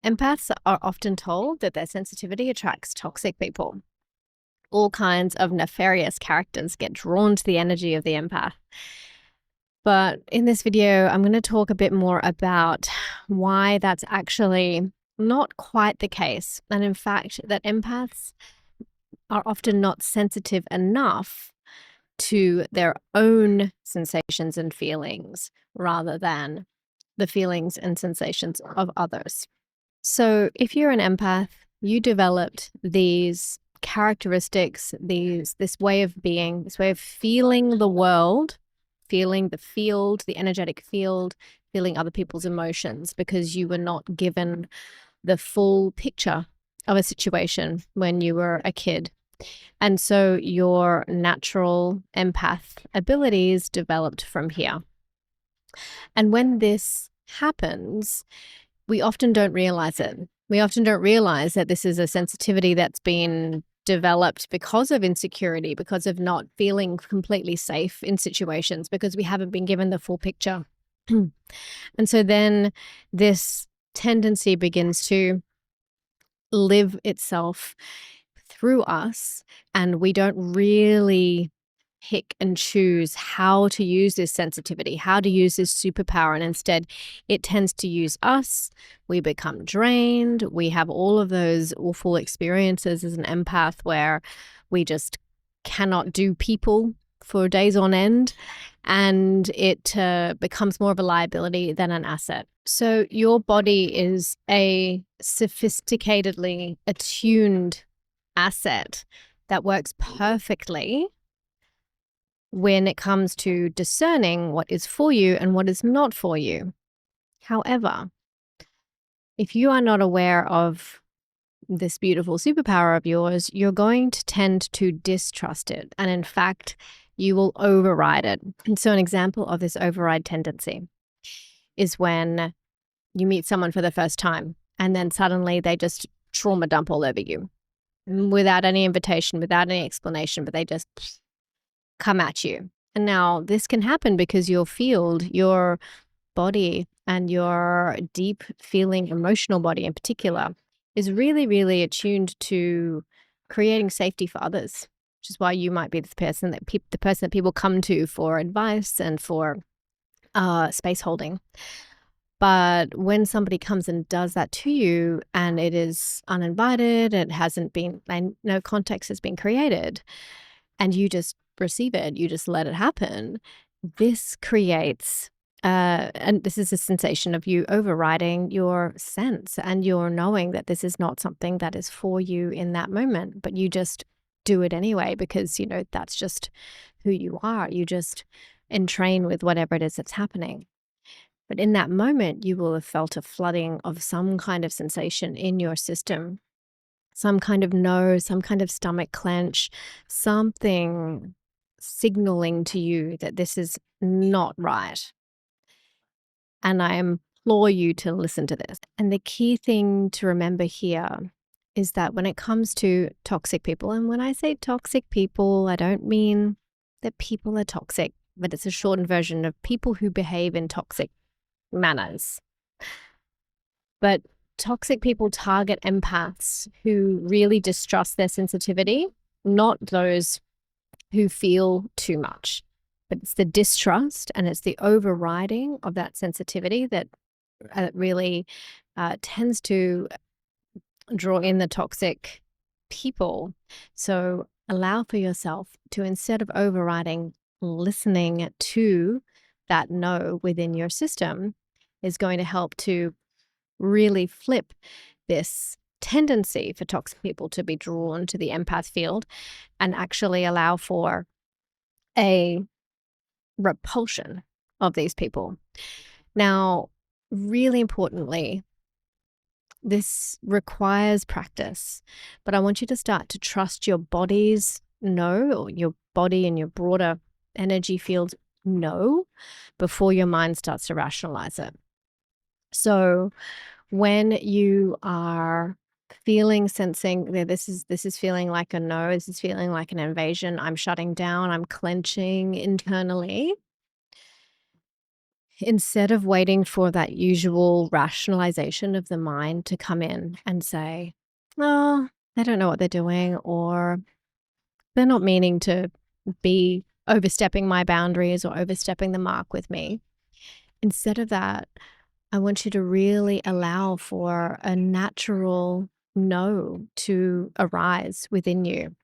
Empaths are often told that their sensitivity attracts toxic people. All kinds of nefarious characters get drawn to the energy of the empath. But in this video, I'm going to talk a bit more about why that's actually not quite the case. And in fact, that empaths are often not sensitive enough to their own sensations and feelings rather than the feelings and sensations of others. So if you're an empath, you developed these characteristics, this way of being, this way of feeling the world, feeling the field, the energetic field, feeling other people's emotions, because you were not given the full picture of a situation when you were a kid. And so your natural empath abilities developed from here. And when this happens, we often don't realize it. We often don't realize that this is a sensitivity that's been developed because of insecurity, because of not feeling completely safe in situations, because we haven't been given the full picture. And so then this tendency begins to live itself through us, and we don't really pick and choose how to use this sensitivity, how to use this superpower, and instead it tends to use us. We become drained. We have all of those awful experiences as an empath where we just cannot do people for days on end, and it becomes more of a liability than an asset. So your body is a sophisticatedly attuned asset that works perfectly when it comes to discerning what is for you and what is not for you. However, if you are not aware of this beautiful superpower of yours, you're going to tend to distrust it. And in fact, you will override it. And so an example of this override tendency is when you meet someone for the first time and then suddenly they just trauma dump all over you without any invitation, without any explanation, but they just come at you. And now this can happen because your field, your body, and your deep feeling emotional body in particular is really, really attuned to creating safety for others, which is why you might be the person that people come to for advice and for space holding. But when somebody comes and does that to you and it is uninvited, it hasn't been, and no context has been created, and you just receive it, you just let it happen, this creates, and this is a sensation of you overriding your sense and you're knowing that this is not something that is for you in that moment, but you just do it anyway because, that's just who you are. You just entrain with whatever it is that's happening. But in that moment, you will have felt a flooding of some kind of sensation in your system, some kind of no, some kind of stomach clench, something signaling to you that this is not right. And I implore you to listen to this. And the key thing to remember here is that when it comes to toxic people, and when I say toxic people, I don't mean that people are toxic, but it's a shortened version of people who behave in toxic manners. But toxic people target empaths who really distrust their sensitivity, not those who feel too much. But it's the distrust and it's the overriding of that sensitivity that really tends to draw in the toxic people. So allow for yourself to, instead of overriding, listening to that no within your system is going to help to really flip this tendency for toxic people to be drawn to the empath field and actually allow for a repulsion of these people. Now, really importantly, this requires practice, but I want you to start to trust your body's no, or your body and your broader energy field no, before your mind starts to rationalize it. So when you are sensing that this is feeling like a no, this is feeling like an invasion, I'm shutting down, I'm clenching internally, instead of waiting for that usual rationalization of the mind to come in and say, oh, they don't know what they're doing, or they're not meaning to be overstepping my boundaries or overstepping the mark with me. Instead of that, I want you to really allow for a natural no to arise within you.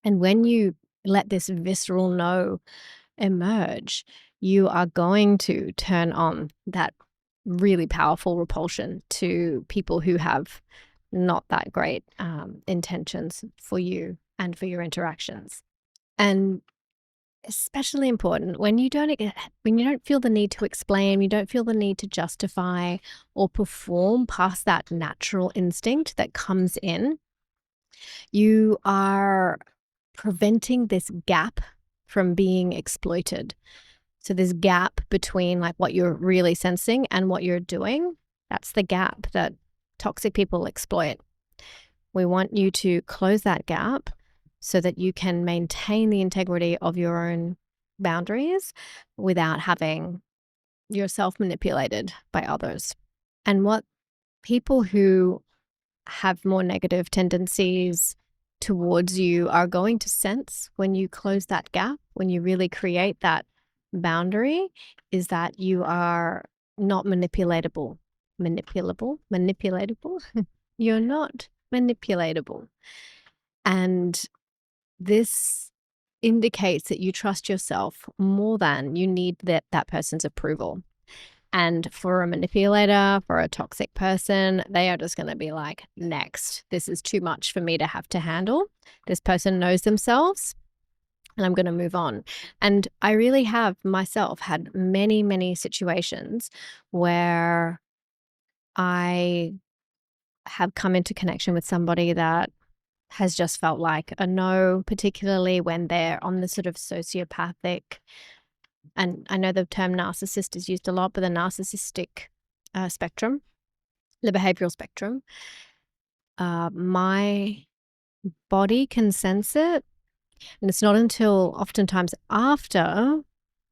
And when you let this visceral no emerge, you are going to turn on that really powerful repulsion to people who have not that great intentions for you and for your interactions. And especially important when you don't feel the need to explain, you don't feel the need to justify or perform past that natural instinct that comes in. You are preventing this gap from being exploited. So this gap between like what you're really sensing and what you're doing, that's the gap that toxic people exploit. We want you to close that gap so that you can maintain the integrity of your own boundaries without having yourself manipulated by others. And what people who have more negative tendencies towards you are going to sense when you close that gap, when you really create that boundary, is that you are not manipulatable. Manipulatable. You're not manipulatable. And this indicates that you trust yourself more than you need that person's approval. And for a manipulator, for a toxic person, they are just going to be like, next, this is too much for me to have to handle. This person knows themselves and I'm going to move on. And I really have myself had many, many situations where I have come into connection with somebody that has just felt like a no, particularly when they're on the sort of sociopathic, and I know the term narcissist is used a lot, but the narcissistic spectrum, the behavioral spectrum, my body can sense it. And it's not until oftentimes after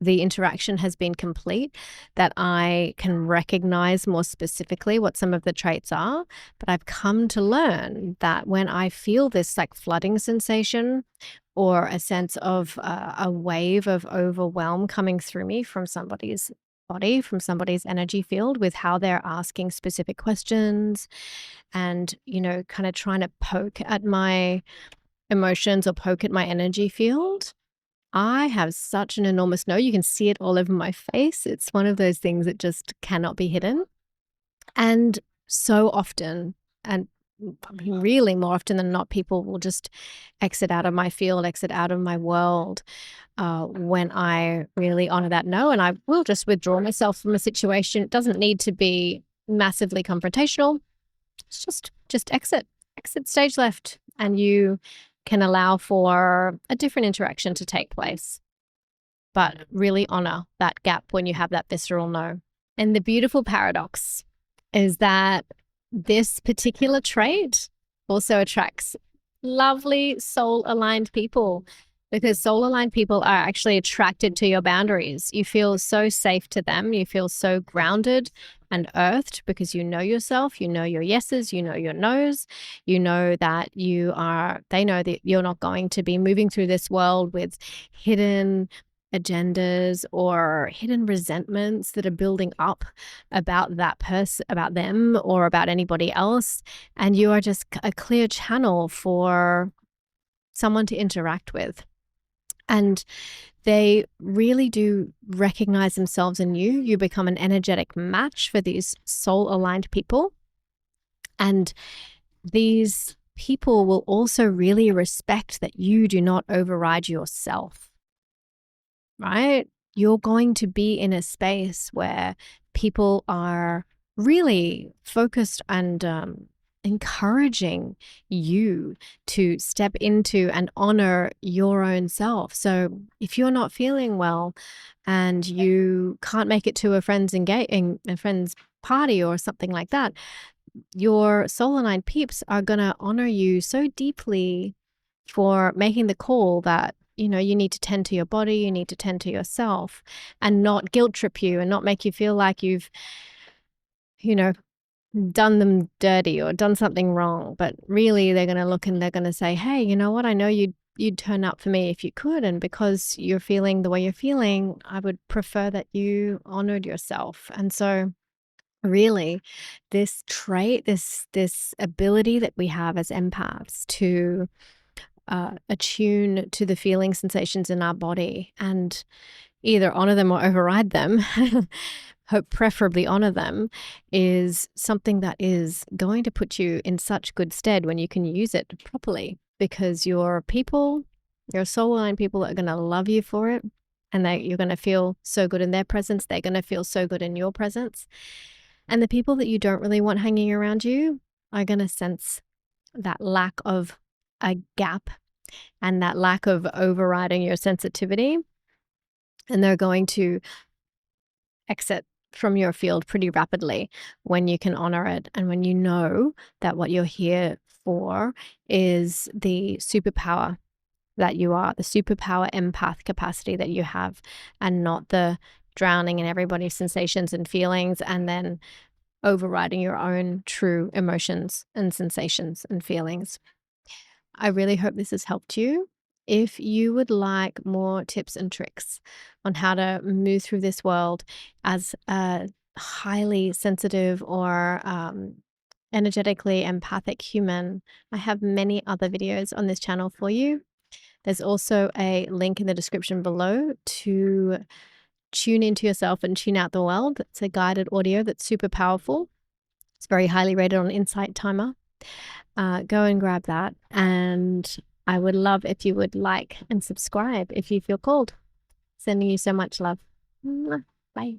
the interaction has been complete that I can recognize more specifically what some of the traits are. But I've come to learn that when I feel this like flooding sensation or a sense of a wave of overwhelm coming through me from somebody's body, from somebody's energy field with how they're asking specific questions and, kind of trying to poke at my emotions or poke at my energy field, I have such an enormous no. You can see it all over my face. It's one of those things that just cannot be hidden. And so often, and really more often than not, people will just exit out of my field, exit out of my world when I really honor that no. And I will just withdraw myself from a situation. It doesn't need to be massively confrontational. It's just exit stage left, and you can allow for a different interaction to take place. But really honor that gap when you have that visceral no. And the beautiful paradox is that this particular trait also attracts lovely soul-aligned people, because soul-aligned people are actually attracted to your boundaries. You feel so safe to them. You feel so grounded and earthed because you know yourself, you know your yeses, you know your nos, you know that they know that you're not going to be moving through this world with hidden agendas or hidden resentments that are building up about that person, about them, or about anybody else. And you are just a clear channel for someone to interact with. And they really do recognize themselves in you. You become an energetic match for these soul-aligned people. And these people will also really respect that you do not override yourself, right? You're going to be in a space where people are really focused and encouraging you to step into and honor your own self. So if you're not feeling well and you can't make it to a friend's party or something like that, your soul-aligned peeps are going to honor you so deeply for making the call that you know, you need to tend to your body, you need to tend to yourself, and not guilt trip you and not make you feel like you've, you know, done them dirty or done something wrong. But really they're going to look and they're going to say, hey, you know what, I know you'd turn up for me if you could, and because you're feeling the way you're feeling, I would prefer that you honored yourself. And so really, this trait, this ability that we have as empaths to attune to the feeling sensations in our body and either honor them or override them, hope preferably honor them, is something that is going to put you in such good stead when you can use it properly, because your soul aligned people are going to love you for it, and you're going to feel so good in their presence. They're going to feel so good in your presence. And the people that you don't really want hanging around you are going to sense that lack of a gap and that lack of overriding your sensitivity. And they're going to exit from your field pretty rapidly when you can honor it, and when you know that what you're here for is the superpower that you are, the superpower empath capacity that you have, and not the drowning in everybody's sensations and feelings and then overriding your own true emotions and sensations and feelings. I really hope this has helped you. If you would like more tips and tricks on how to move through this world as a highly sensitive or energetically empathic human, I have many other videos on this channel for you. There's also a link in the description below to tune into yourself and tune out the world. It's a guided audio that's super powerful. It's very highly rated on Insight Timer. Go and grab that. And I would love if you would like and subscribe if you feel called. Sending you so much love. Bye.